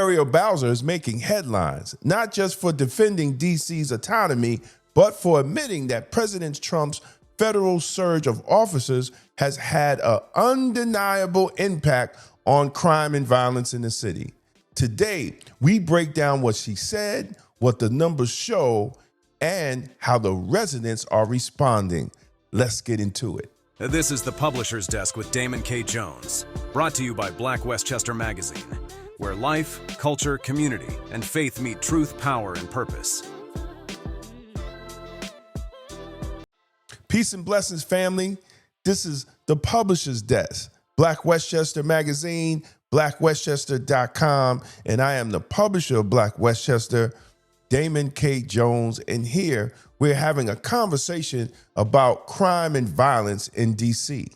Muriel Bowser is making headlines, not just for defending D.C.'s autonomy, but for admitting that President Trump's federal surge of officers has had an undeniable impact on crime and violence in the city. Today, we break down what she said, what the numbers show, and how the residents are responding. Let's get into it. This is the Publisher's Desk with Damon K. Jones, brought to you by Black Westchester Magazine, where life, culture, community, and faith meet truth, power, and purpose. Peace and blessings, family. This is the Publisher's Desk, Black Westchester Magazine, blackwestchester.com, and I am the publisher of Black Westchester, Damon K. Jones, and here we're having a conversation about crime and violence in D.C.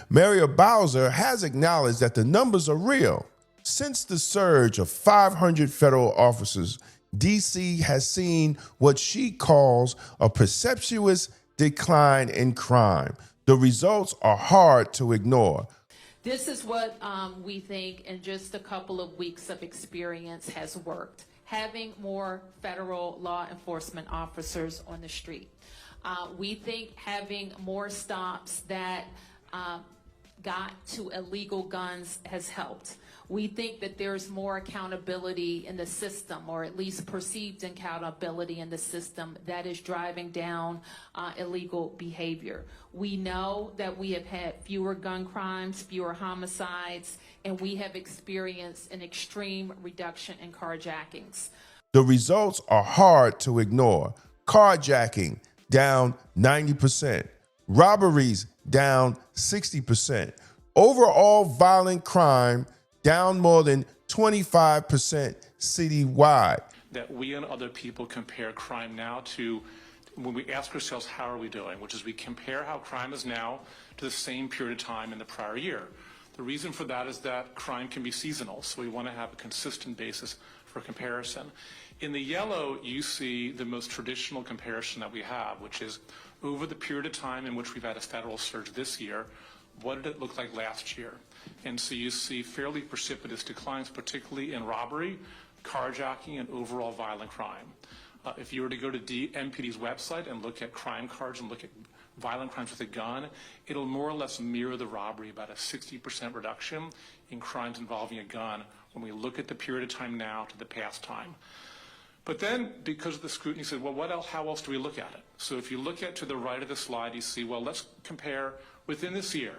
Muriel Bowser has acknowledged that the numbers are real. Since the surge of 500 federal officers, D.C. has seen what she calls a precipitous decline in crime. The results are hard to ignore. This is what we think in just a couple of weeks of experience has worked. Having more federal law enforcement officers on the street. We think having more stops that got to illegal guns has helped. We think that there's more accountability in the system, or at least perceived accountability in the system, that is driving down illegal behavior. We know that we have had fewer gun crimes, fewer homicides, and we have experienced an extreme reduction in carjackings. The results are hard to ignore. Carjacking down 90%. Robberies down 60%. Overall violent crime down more than 25% citywide. That we and other people compare crime now to when we ask ourselves, how are we doing? Which is we compare how crime is now to the same period of time in the prior year. The reason for that is that crime can be seasonal, so we want to have a consistent basis for comparison. In the yellow, you see the most traditional comparison that we have, which is over the period of time in which we've had a federal surge this year, what did it look like last year? And so you see fairly precipitous declines, particularly in robbery, carjacking, and overall violent crime. If you were to go to MPD's website and look at crime cards and look at violent crimes with a gun, it'll more or less mirror the robbery, about a 60% reduction in crimes involving a gun when we look at the period of time now to the past time. But then, because of the scrutiny, you said, well, what else, how else do we look at it? So if you look at to the right of the slide, you see, well, let's compare within this year.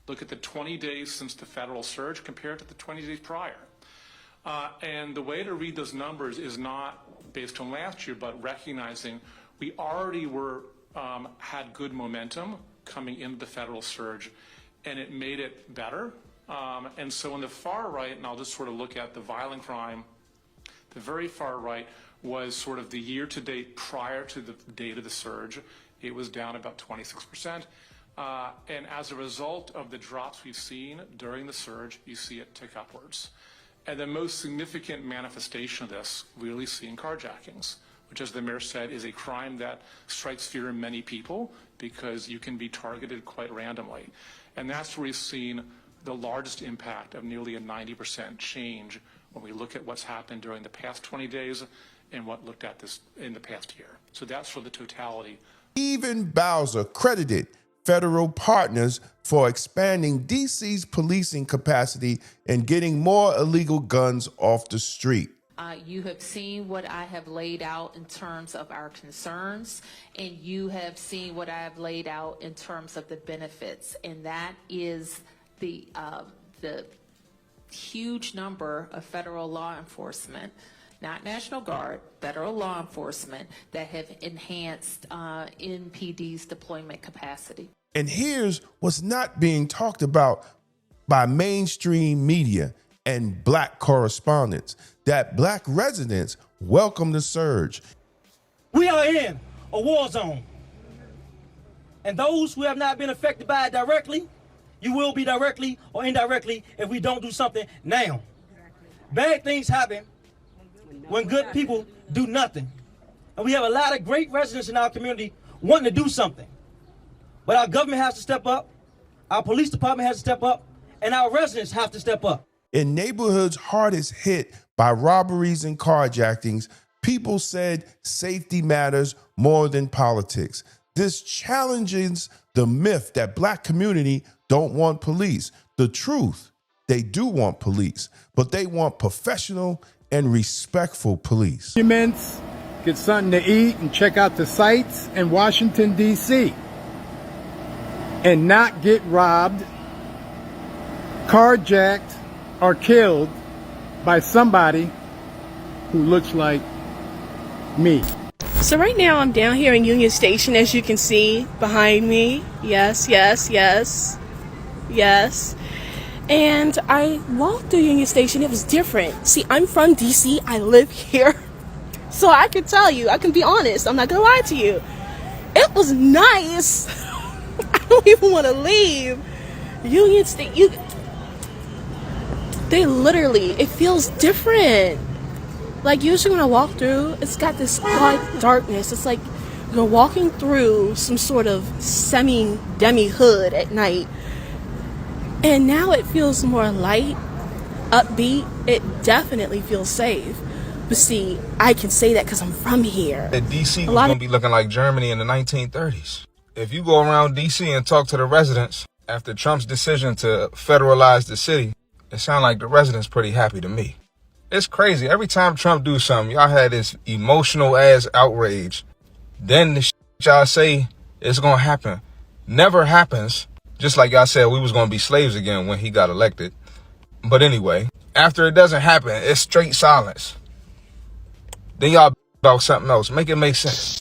Look at the 20 days since the federal surge compared to the 20 days prior. And the way to read those numbers is not based on last year, but recognizing we already had good momentum coming into the federal surge, and it made it better. And so on the far right, and I'll just sort of look at the violent crime, the very far right was sort of the year to date prior to the date of the surge. It was down about 26%. And as a result of the drops we've seen during the surge, you see it tick upwards. And the most significant manifestation of this we really see in carjackings, which, as the mayor said, is a crime that strikes fear in many people because you can be targeted quite randomly. And that's where we've seen the largest impact of nearly a 90% change when we look at what's happened during the past 20 days and what looked at this in the past year. So that's for the totality. Even Bowser credited federal partners for expanding D.C.'s policing capacity and getting more illegal guns off the street. You have seen what I have laid out in terms of our concerns, and you have seen what I have laid out in terms of the benefits, and that is the huge number of federal law enforcement, not National Guard, federal law enforcement, that have enhanced NPD's deployment capacity. And here's what's not being talked about by mainstream media and black correspondents, that black residents welcome the surge. We are in a war zone. And those who have not been affected by it directly, you will be directly or indirectly if we don't do something now. Bad things happen when good people do nothing. And we have a lot of great residents in our community wanting to do something. But our government has to step up, our police department has to step up, and our residents have to step up. In neighborhoods hardest hit by robberies and carjackings, people said safety matters more than politics. This challenges the myth that Black community don't want police. The truth, they do want police, but they want professional and respectful police. Monuments, get something to eat, and check out the sights in Washington, D.C. And not get robbed, carjacked, or killed by somebody who looks like me. So right now I'm down here in Union Station, as you can see behind me. Yes, yes, yes, yes. And I walked through Union Station. It was different. See, I'm from DC. I live here. So I can tell you, I can be honest. I'm not going to lie to you. It was nice. I don't even want to leave. Union Station. They literally, it feels different. Like usually when I walk through, it's got this odd darkness. It's like you're walking through some sort of demi hood at night. And now it feels more light, upbeat. It definitely feels safe. But see, I can say that because I'm from here. That DC was going to be looking like Germany in the 1930s. If you go around DC and talk to the residents after Trump's decision to federalize the city, it sounds like the residents pretty happy to me. It's crazy. Every time Trump do something, y'all had this emotional ass outrage. Then the shit y'all say it's going to happen never happens. Just like y'all said, we was going to be slaves again when he got elected. But anyway, after it doesn't happen, it's straight silence. Then y'all about something else. Make it make sense.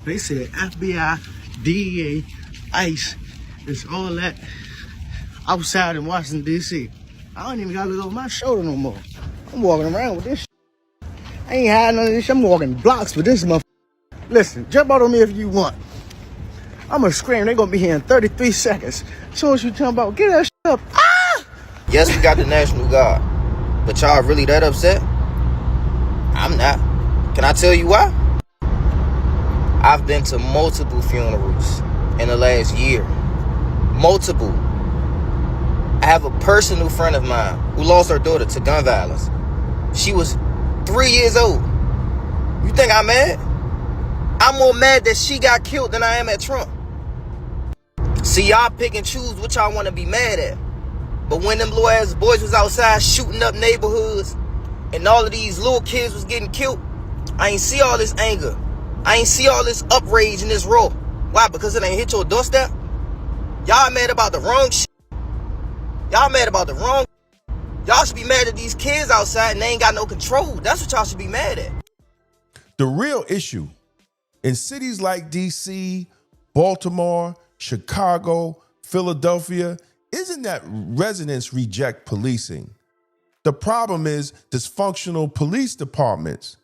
They said FBI, DEA, ICE, it's all that outside in Washington, D.C. I don't even got to look over my shoulder no more. I'm walking around with this shit. I ain't hiding none of this shit. I'm walking blocks with this motherfucker. Listen, jump out on me if you want. I'm gonna scream. They're gonna be here in 33 seconds. As soon as you jump out, get that shit up. Ah! Yes, we got the National Guard, but y'all really that upset? I'm not. Can I tell you why? I've been to multiple funerals in the last year. Multiple. I have a personal friend of mine who lost her daughter to gun violence. She was 3 years old. You think I'm mad? I'm more mad that she got killed than I am at Trump. See, y'all pick and choose what y'all want to be mad at. But when them little ass boys was outside shooting up neighborhoods and all of these little kids was getting killed, I ain't see all this anger. I ain't see all this outrage in this row. Why? Because it ain't hit your doorstep? Y'all mad about the wrong shit. Y'all mad about the wrong. Y'all should be mad at these kids outside and they ain't got no control. That's what y'all should be mad at. The real issue in cities like DC, Baltimore, Chicago, Philadelphia isn't that residents reject policing. The problem is dysfunctional police departments,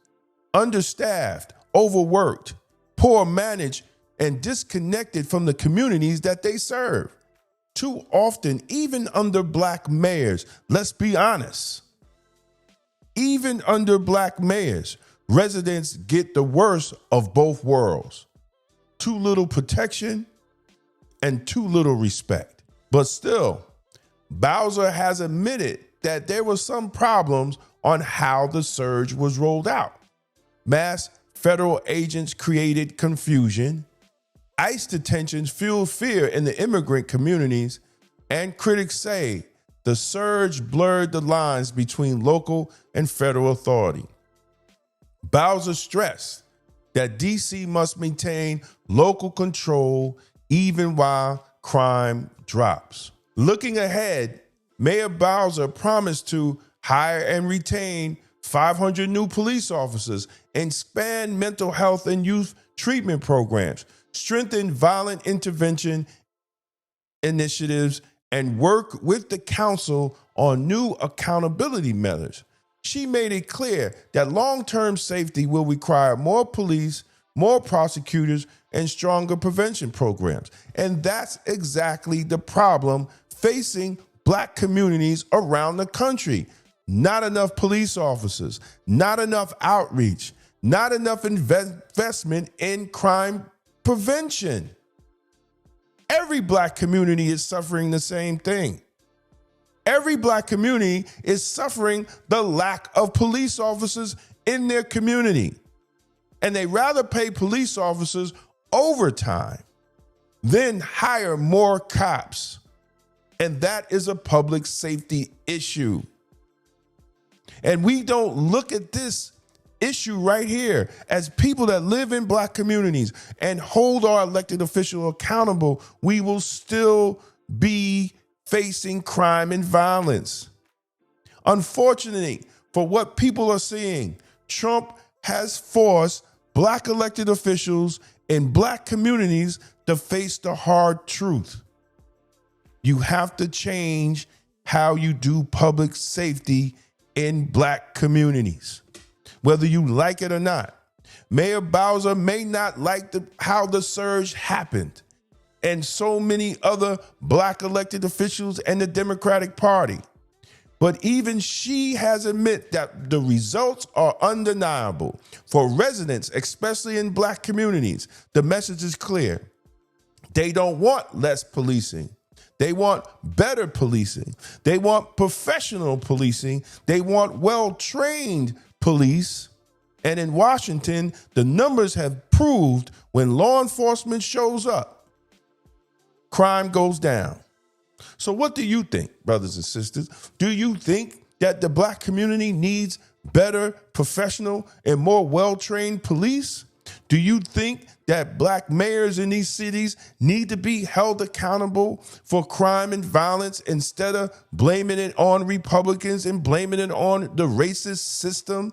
understaffed, overworked, poor managed, and disconnected from the communities that they serve. Too often, even under Black mayors, let's be honest, even under Black mayors, residents get the worst of both worlds. Too little protection and too little respect. But still, Bowser has admitted that there were some problems on how the surge was rolled out. Mass federal agents created confusion. ICE detentions fueled fear in the immigrant communities, and critics say the surge blurred the lines between local and federal authority. Bowser stressed that DC must maintain local control even while crime drops. Looking ahead, Mayor Bowser promised to hire and retain 500 new police officers, expand mental health and youth treatment programs, strengthen violent intervention initiatives, and work with the council on new accountability measures. She made it clear that long-term safety will require more police, more prosecutors, and stronger prevention programs. And that's exactly the problem facing Black communities around the country. Not enough police officers, not enough outreach, not enough investment in crime prevention. Every Black community is suffering the same thing. Every black community is suffering the lack of police officers in their community. And they rather pay police officers overtime than hire more cops. And that is a public safety issue. And we don't look at this issue right here as people that live in black communities and hold our elected official accountable. We will still be facing crime and violence. Unfortunately, for what people are seeing, Trump has forced black elected officials in black communities to face the hard truth. You have to change how you do public safety in black communities, whether you like it or not. Mayor Bowser may not like how the surge happened, and so many other black elected officials and the Democratic Party. But even she has admitted that the results are undeniable. For residents, especially in black communities, the message is clear. They don't want less policing. They want better policing. They want professional policing. They want well-trained police. And in Washington, the numbers have proved when law enforcement shows up, crime goes down. So what do you think, brothers and sisters? Do you think that the black community needs better, professional, and more well-trained police? Do you think that black mayors in these cities need to be held accountable for crime and violence instead of blaming it on Republicans and blaming it on the racist system,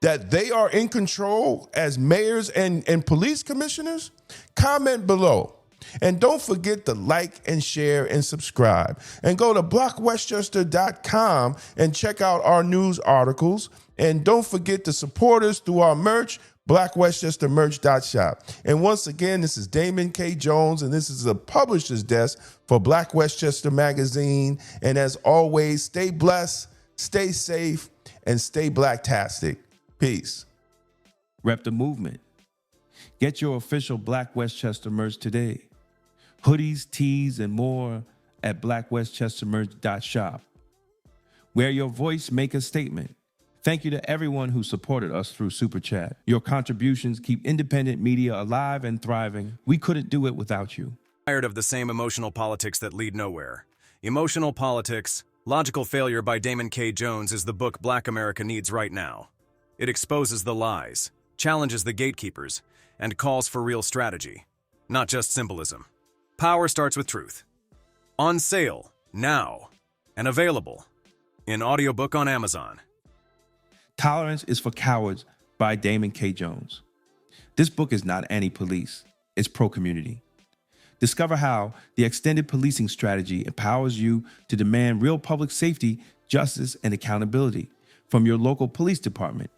that they are in control as mayors and police commissioners? Comment below. And don't forget to like and share and subscribe. And go to blackwestchester.com and check out our news articles. And don't forget to support us through our merch, blackwestchestermerch.shop. And once again, this is Damon K. Jones, and this is the publisher's desk for Black Westchester Magazine. And as always, stay blessed, stay safe, and stay blacktastic. Peace. Rep the movement. Get your official Black Westchester merch today. Hoodies, tees, and more at blackwestchestermerch.shop. Wear your voice, make a statement. Thank you to everyone who supported us through Super Chat. Your contributions keep independent media alive and thriving. We couldn't do it without you. Tired of the same emotional politics that lead nowhere. Emotional Politics, Logical Failure by Damon K. Jones is the book Black America needs right now. It exposes the lies, challenges the gatekeepers, and calls for real strategy, not just symbolism. Power starts with truth. On sale, now, and available in audiobook on Amazon. Tolerance is for Cowards by Damon K. Jones. This book is not anti-police, it's pro-community. Discover how the extended policing strategy empowers you to demand real public safety, justice, and accountability from your local police department.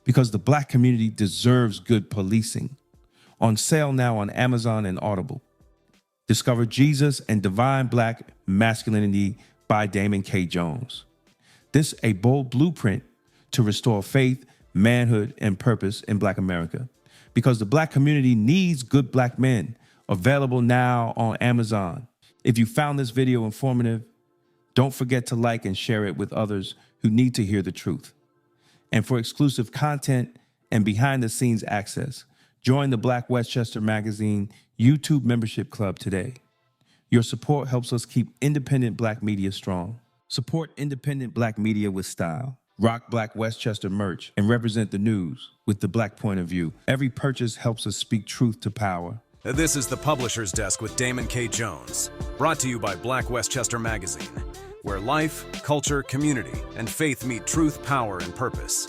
Because the black community deserves good policing. On sale now on Amazon and Audible. Discover Jesus and Divine Black Masculinity by Damon K. Jones. This a bold blueprint to restore faith, manhood, and purpose in Black America. Because the black community needs good black men. Available now on Amazon. If you found this video informative, don't forget to like and share it with others who need to hear the truth. And for exclusive content and behind-the-scenes access, join the Black Westchester Magazine YouTube membership club today. Your support helps us keep independent black media strong. Support independent black media with style. Rock Black Westchester merch and represent the news with the black point of view. Every purchase helps us speak truth to power. This is the Publisher's Desk with Damon K. Jones, brought to you by Black Westchester Magazine, where life, culture, community, and faith meet truth, power, and purpose.